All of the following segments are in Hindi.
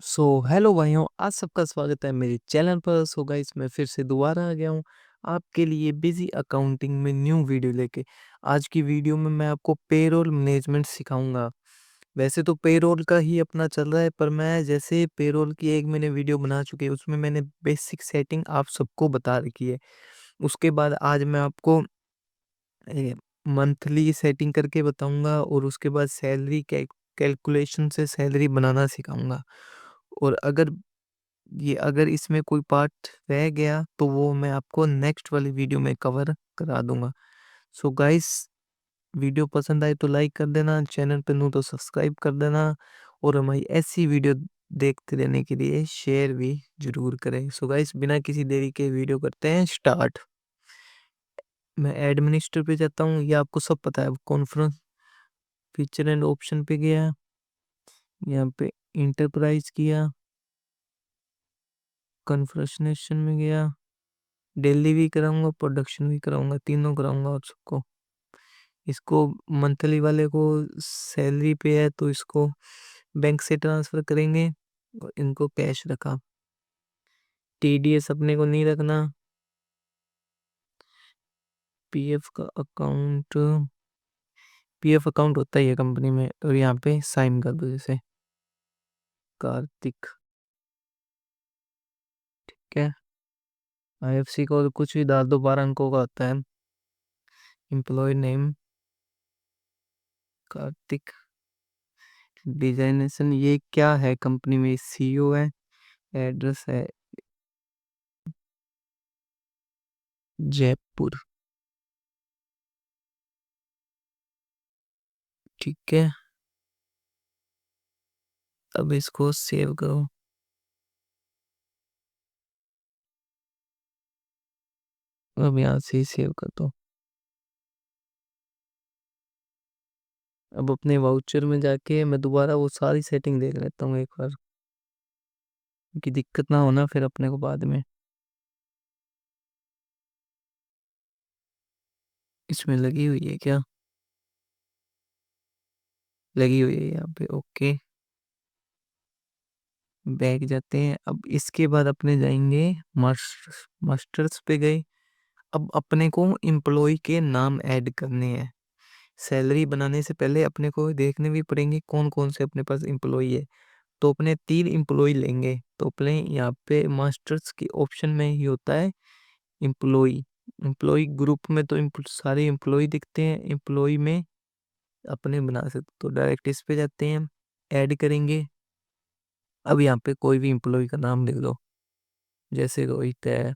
हेलो भाइयों, आज सबका स्वागत है मेरे चैनल पर। गाइस, मैं फिर से दोबारा आ गया हूँ आपके लिए बिजी अकाउंटिंग में न्यू वीडियो लेके। आज की वीडियो में मैं आपको पेरोल मैनेजमेंट सिखाऊंगा। वैसे तो पेरोल का ही अपना चल रहा है, पर मैं जैसे पेरोल की एक मैंने वीडियो बना चुकी है, उसमें मैंने बेसिक सेटिंग आप सबको बता रखी है। उसके बाद आज मैं आपको मंथली सेटिंग करके बताऊंगा, और उसके बाद सैलरी कैलकुलेशन से सैलरी बनाना सिखाऊंगा। और अगर इसमें कोई पार्ट रह गया तो वो मैं आपको नेक्स्ट वाली वीडियो में कवर करा दूंगा। गाइस, वीडियो पसंद आए तो लाइक कर देना, चैनल पे न्यू तो सब्सक्राइब कर देना, और हमारी ऐसी वीडियो देखते रहने के लिए शेयर भी जरूर करें। गाइस, बिना किसी देरी के वीडियो करते हैं स्टार्ट। मैं एडमिनिस्टर पे जाता हूँ, ये आपको सब पता है। कॉन्फ्रेंस फीचर एंड ऑप्शन पे गया, यहाँ पे इंटरप्राइज किया, कन्फर्मेशन में गया, डेली भी कराऊंगा, प्रोडक्शन भी कराऊंगा, तीनों कराऊंगा आप सबको। इसको मंथली वाले को सैलरी पे है तो इसको बैंक से ट्रांसफर करेंगे, और इनको कैश रखा। टीडीएस अपने को नहीं रखना। पीएफ का अकाउंट, पीएफ अकाउंट होता ही है कंपनी में, और यहाँ पे साइन कर दो जैसे कार्तिक। ठीक है, आईएफसी को कुछ भी डाल दो, 12 अंकों का होता है। Employ name Kartik. डिजाइनेशन ये क्या है, कंपनी में सीईओ है। एड्रेस है जयपुर। ठीक है, अब इसको सेव करो। अब यहाँ से ही सेव कर दो। अब अपने वाउचर में जाके मैं दोबारा वो सारी सेटिंग देख लेता हूँ एक बार, कि दिक्कत ना होना फिर अपने को बाद में। इसमें लगी हुई है क्या? लगी हुई है यहाँ पे। ओके, बैग जाते हैं। अब इसके बाद अपने जाएंगे मास्टर्स पे गए। अब अपने को एम्प्लॉय के नाम ऐड करने हैं। सैलरी बनाने से पहले अपने को देखने भी पड़ेंगे कौन कौन से अपने पास एम्प्लॉय है। तो अपने 3 एम्प्लॉय लेंगे। तो अपने यहाँ पे मास्टर्स की ऑप्शन में ही होता है एम्प्लॉय। एम्प्लॉय ग्रुप में तो सारे एम्प्लॉय दिखते हैं। एम्प्लॉय में अपने बना सकते, तो डायरेक्ट इस पे जाते हैं, ऐड करेंगे। अब यहाँ पे कोई भी एम्प्लॉय का नाम लिख दो, जैसे रोहित है।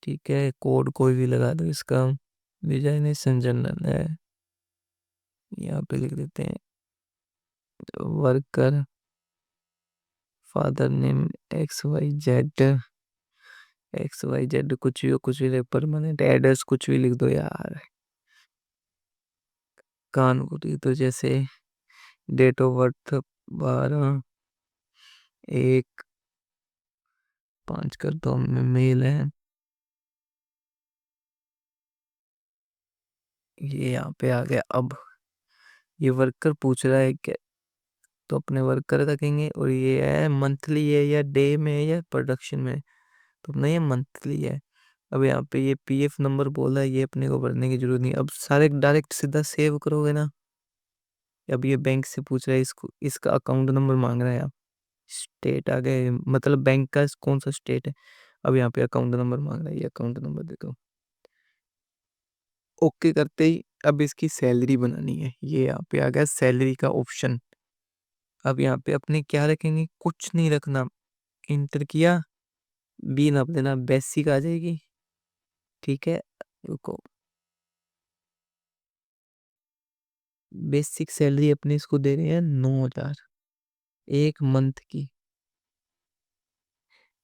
ठीक है, कोड कोई भी लगा दो इसका। विजय जनरल है, यहाँ पे लिख देते हैं worker. Father name XYZ। XYZ कुछ भी हो, कुछ भी, परमानेंट एड्रेस कुछ भी लिख दो यार। कानपुरी तो जैसे डेट ऑफ बर्थ 12/1/5 कर दो, मेल है। ये यहाँ पे आ गया। अब ये वर्कर पूछ रहा है क्या, तो अपने वर्कर रखेंगे। और ये है मंथली है या डे में है या प्रोडक्शन में, तो अपना ये मंथली है। अब यहाँ पे ये पीएफ नंबर बोला है, ये अपने को भरने की जरूरत नहीं। अब सारे डायरेक्ट सीधा सेव करोगे ना। अब ये बैंक से पूछ रहा है, इसको इसका अकाउंट नंबर मांग रहा है। आप स्टेट आ गए, मतलब बैंक का कौन सा स्टेट है। अब यहाँ पे अकाउंट नंबर मांग रहा है, ये अकाउंट नंबर दे दो। ओके करते ही अब इसकी सैलरी बनानी है। ये यहाँ पे आ गया सैलरी का ऑप्शन। अब यहाँ पे अपने क्या रखेंगे, कुछ नहीं रखना। इंटर किया, बी नाप देना, बेसिक आ जाएगी। ठीक है, रुको। बेसिक सैलरी अपने इसको दे रहे हैं 9,000 एक मंथ की।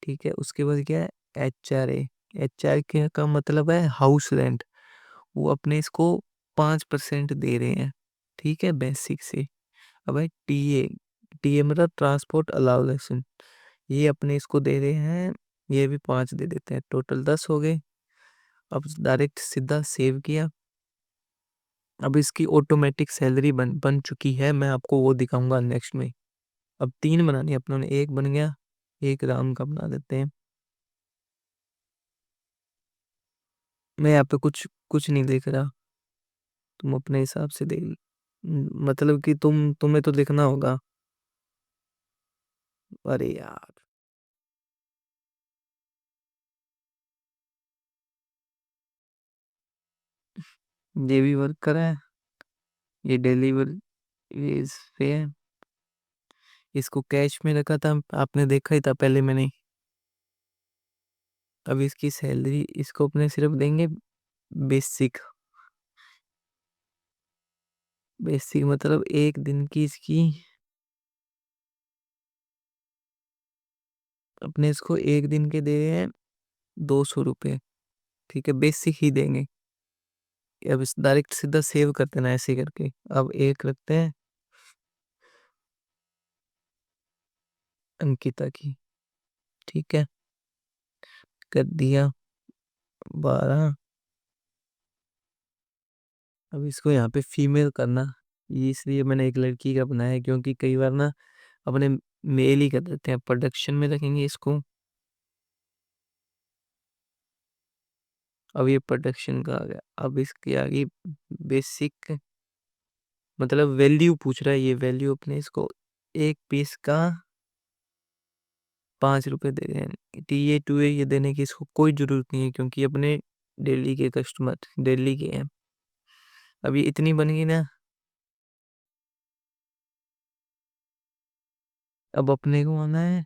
ठीक है, उसके बाद क्या है, HRA। HR के का मतलब है हाउस रेंट। वो अपने इसको 5% दे रहे हैं। ठीक है, बेसिक से। अब है टीए। टीए मतलब ट्रांसपोर्ट अलाउंसेशन, ये अपने इसको दे रहे हैं। ये भी 5 दे देते हैं, टोटल 10 हो गए। अब डायरेक्ट सीधा सेव किया। अब इसकी ऑटोमेटिक सैलरी बन बन चुकी है, मैं आपको वो दिखाऊंगा नेक्स्ट में। अब 3 बनानी है अपनों ने, एक बन गया, एक राम का बना देते हैं। मैं यहाँ पे कुछ कुछ नहीं देख रहा, तुम अपने हिसाब से देख। मतलब कि तुम्हें तो देखना होगा। अरे यार, ये भी वर्क करा है, ये डिलीवर, ये इस पे है। इसको कैश में रखा था, आपने देखा ही था पहले मैंने। अब इसकी सैलरी इसको अपने सिर्फ देंगे बेसिक। बेसिक मतलब एक दिन की इसकी, अपने इसको एक दिन के दे रहे हैं 200 रुपये। ठीक है, बेसिक ही देंगे। अब इस डायरेक्ट सीधा सेव कर देना ऐसे करके। अब एक रखते हैं अंकिता की। ठीक है, कर दिया 12। अब इसको यहाँ पे फीमेल करना, ये इसलिए मैंने एक लड़की का बनाया है, क्योंकि कई बार ना अपने मेल ही कर देते हैं। प्रोडक्शन में रखेंगे इसको। अब ये प्रोडक्शन का आ गया। अब इसके आगे बेसिक, मतलब वैल्यू पूछ रहा है, ये वैल्यू अपने इसको एक पीस का 5 रुपए दे रहे हैं। टी ए टू ए ये देने की इसको कोई जरूरत नहीं है, क्योंकि अपने डेली के कस्टमर दिल्ली के हैं। अब ये इतनी बन गई ना। अब अपने को आना है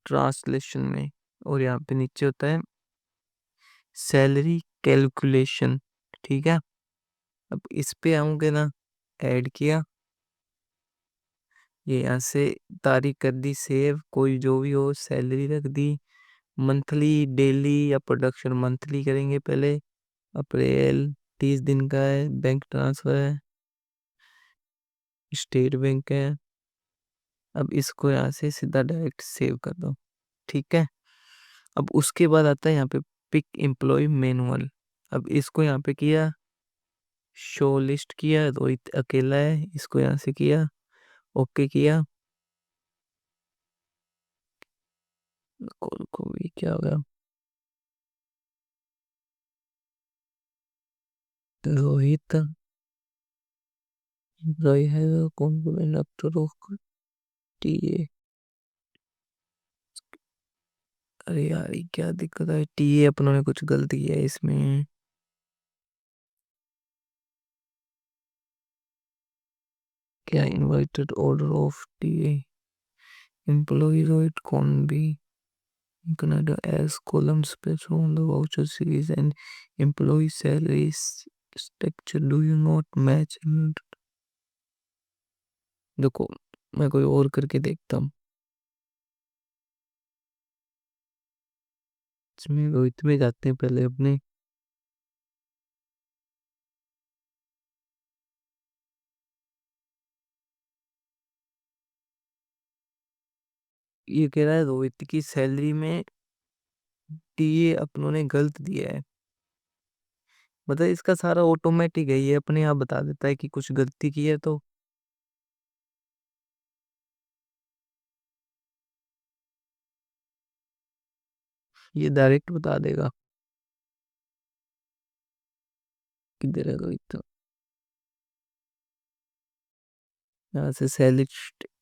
ट्रांसलेशन में, और यहाँ पे नीचे होता है सैलरी कैलकुलेशन। ठीक है, अब इस पे आऊंगे ना, ऐड किया, ये यहाँ से तारीख कर दी सेव, कोई जो भी हो सैलरी रख दी। मंथली, डेली या प्रोडक्शन, मंथली करेंगे पहले। अप्रैल 30 दिन का है, बैंक ट्रांसफर है, स्टेट बैंक है। अब इसको यहाँ से सीधा डायरेक्ट सेव कर दो। ठीक है, अब उसके बाद आता है यहाँ पे पिक एम्प्लॉय मैनुअल। अब इसको यहाँ पे किया, शो लिस्ट किया, रोहित अकेला है, इसको यहाँ से किया, ओके किया। कॉल को भी क्या होगा, रोहित रॉय है, कौन को डॉक्टर ऑफ टीए। अरे यार, ये क्या दिक्कत है, टीए अपनों ने कुछ गलती किया है इसमें। क्या invited order of TA, employ Rohit कौन भी Canada as columns based on the voucher series and employee salaries structure do you not match देखो, मैं कोई और करके देखता हूँ। इसमें रोहित में जाते हैं पहले अपने। ये कह रहा है रोहित की सैलरी में टीए अपनों ने गलत दिया है। मतलब इसका सारा ऑटोमेटिक है, ये अपने आप बता देता है कि कुछ गलती की है तो। ये डायरेक्ट बता देगा किधर है रोहित तो। यहाँ से सैलरी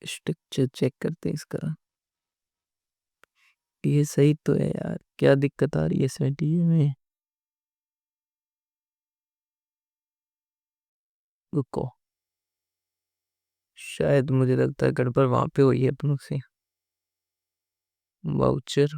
स्ट्रक्चर चेक करते हैं इसका। ये सही तो है यार, क्या दिक्कत आ रही है इसमें टीए में। रुको, शायद मुझे लगता है गड़बड़ वहां पे हुई है अपनों से। वाउचर,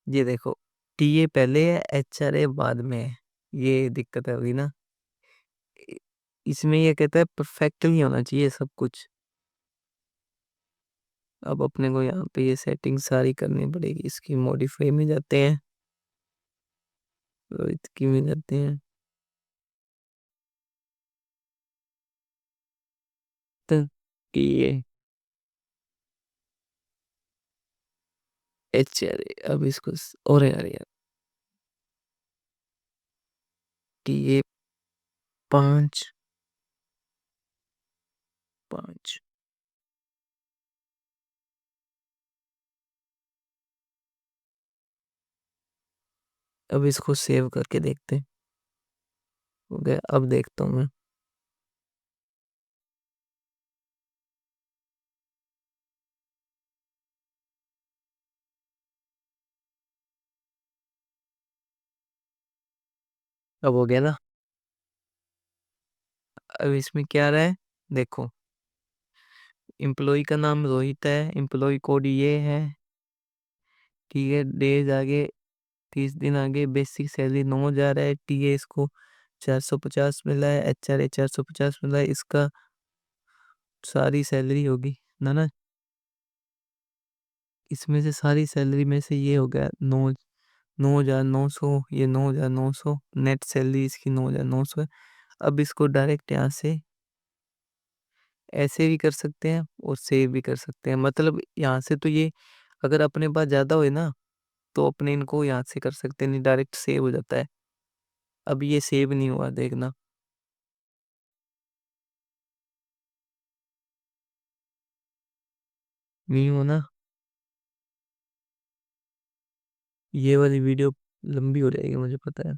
ये देखो, टीए पहले है, एचआरए बाद में है। ये दिक्कत है हुई ना। इ- इसमें ये कहता है परफेक्टली होना चाहिए सब कुछ। अब अपने को यहाँ पे ये सेटिंग सारी करनी पड़ेगी। इसकी मॉडिफाई में जाते हैं, रोहित की में जाते हैं, तो कि ये HRA, अब इसको और यार कि ये 5 5। अब इसको सेव करके देखते हैं। हो गया, अब देखता हूँ मैं। अब हो गया ना। अब इसमें क्या रहा है, देखो। एम्प्लॉय का नाम रोहित है, एम्प्लॉय कोड ये है, ठीक है। डेज आगे, 30 दिन आगे, बेसिक सैलरी 9,000 है। टीए इसको 450 मिला है, HRA 450 मिला है। इसका सारी सैलरी होगी ना, इसमें से सारी सैलरी में से ये हो गया 9,900, ये 9,900 नेट सैलरी इसकी 9,900 है। अब इसको डायरेक्ट यहाँ से ऐसे भी कर सकते हैं और सेव भी कर सकते हैं। मतलब यहाँ से तो ये अगर अपने पास ज़्यादा हो ना, तो अपने इनको यहाँ से कर सकते हैं, नहीं डायरेक्ट सेव हो जाता है। अब ये सेव नहीं हुआ, देखना। नहीं हो ना, ये वाली वीडियो लंबी हो जाएगी, मुझे पता है।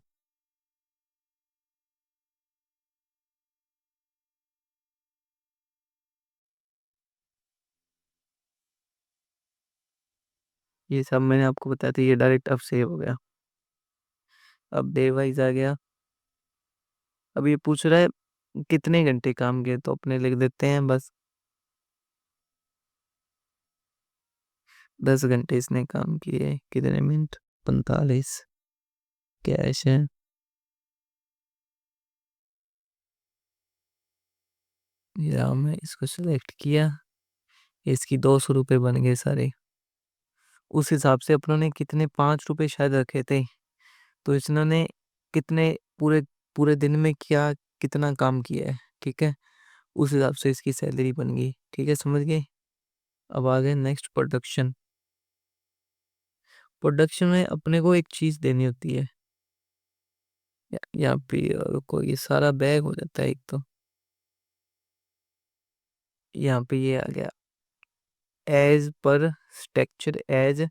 ये सब मैंने आपको बताया था, ये डायरेक्ट अब सेव हो गया। अब डे वाइज आ गया। अब ये पूछ रहा है कितने घंटे काम किए, तो अपने लिख देते हैं बस 10 घंटे इसने काम किए। कितने मिनट, 45। कैश है, या मैं इसको सिलेक्ट किया, इसकी 200 रुपये बन गए सारे। उस हिसाब से अपनों ने कितने 5 रुपए शायद रखे थे, तो इन्होंने कितने पूरे पूरे दिन में क्या कितना काम किया है, ठीक है। उस हिसाब से इसकी सैलरी बन गई, ठीक है, समझ गए। अब आ गए नेक्स्ट, प्रोडक्शन। प्रोडक्शन में अपने को एक चीज देनी होती है। यहाँ पे रुको, ये सारा बैग हो जाता है एक तो। यहाँ पे ये आ गया, as per structure as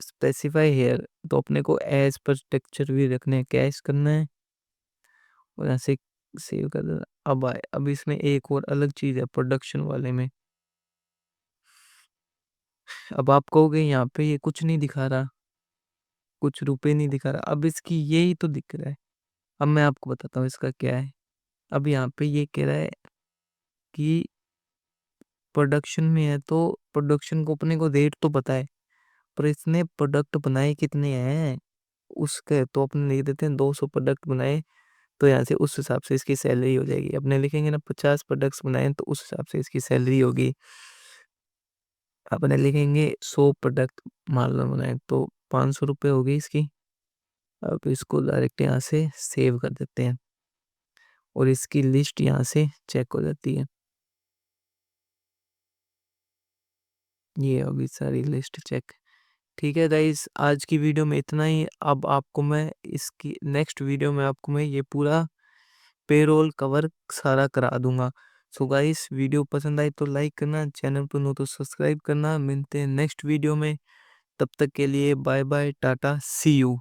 specify hair, तो अपने को एज पर स्ट्रक्चर भी रखने हैं, कैश करना है और ऐसे सेव कर देना। अब आए, अब इसमें एक और अलग चीज है प्रोडक्शन वाले में। अब आप कहोगे यहाँ पे ये कुछ नहीं दिखा रहा, कुछ रुपए नहीं दिखा रहा। अब इसकी यही तो दिख रहा है। अब मैं आपको बताता हूँ इसका क्या है। अब यहाँ पे ये कह रहा है कि प्रोडक्शन में है, तो प्रोडक्शन को अपने को रेट तो पता है, पर इसने प्रोडक्ट बनाए कितने हैं उसके, तो अपने लिख देते हैं 200 प्रोडक्ट बनाए। तो यहाँ से उस हिसाब से इसकी सैलरी हो जाएगी। अपने लिखेंगे ना 50 प्रोडक्ट्स बनाए, तो उस हिसाब से इसकी सैलरी होगी। अपने लिखेंगे 100 प्रोडक्ट मान लो बनाए, तो 500 रुपये होगी इसकी। अब इसको डायरेक्ट यहाँ से सेव कर देते हैं और इसकी लिस्ट यहाँ से चेक हो जाती है। ये होगी सारी लिस्ट चेक। ठीक है गाइस, आज की वीडियो में इतना ही। अब आपको मैं इसकी नेक्स्ट वीडियो में आपको मैं ये पूरा पेरोल कवर सारा करा दूंगा। सो गाइस, वीडियो पसंद आई तो लाइक करना, चैनल पर नो तो सब्सक्राइब करना। मिलते हैं नेक्स्ट वीडियो में, तब तक के लिए bye bye, tata, see you.